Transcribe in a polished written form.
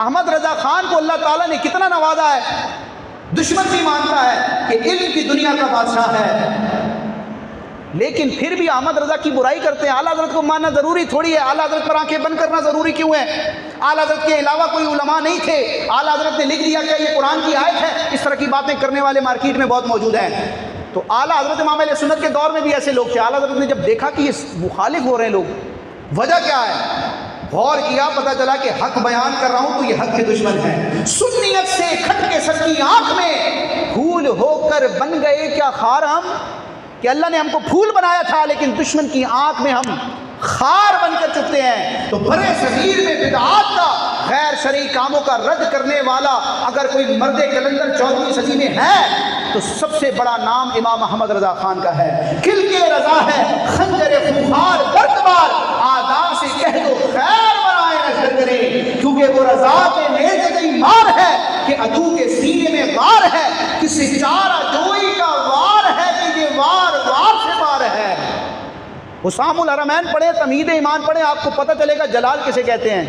احمد رضا خان کو اللہ تعالیٰ نے کتنا نوازا ہے، دشمن بھی مانتا ہے کہ علم کی دنیا کا بادشاہ ہے، لیکن پھر بھی احمد رضا کی برائی کرتے ہیں۔ اعلیٰ حضرت کو ماننا ضروری تھوڑی ہے، اعلیٰ حضرت پر آنکھیں بند کرنا ضروری کیوں ہے؟ اعلیٰ حضرت کے علاوہ کوئی علماء نہیں تھے، اعلیٰ حضرت نے لکھ دیا کہ یہ قرآن کی آیت ہے، اس طرح کی باتیں کرنے والے مارکیٹ میں بہت موجود ہیں۔ تو اعلیٰ حضرت امام اہل سنت کے دور میں بھی ایسے لوگ تھے۔ اعلیٰ حضرت نے جب دیکھا کہ یہ مخالف ہو رہے ہیں لوگ، وجہ کیا ہے، غور کیا، پتہ چلا کہ حق بیان کر رہا ہوں تو یہ حق کے دشمن ہیں۔ سنیت سے کھٹ کے سر کی آنکھ میں پھول ہو کر بن گئے کیا خار ہم، کہ اللہ نے ہم کو پھول بنایا تھا لیکن دشمن کی آنکھ میں ہم خار بن کر چکتے ہیں۔ تو برے صغیر میں بدعات کا، غیر شرعی کاموں کا رد کرنے والا اگر کوئی مرد کلندر 14ویں صدی میں ہے تو سب سے بڑا نام امام احمد رضا خان کا ہے۔ کھل کے رضا ہے خنجر خونخوار بردبار، آداب سے کہہ دو خیر برائے نشر کرے، کیونکہ وہ رضا کے نیزے گئی مار ہے کہ عدو کے سینے میں غار ہے، کسی چارہ جوئی کا وار ہے کہ یہ وار وار سے پار ہے۔ حسام الحرمین پڑھیں، تمہید ایمان پڑھیں، آپ کو پتہ چلے گا جلال کسے کہتے ہیں۔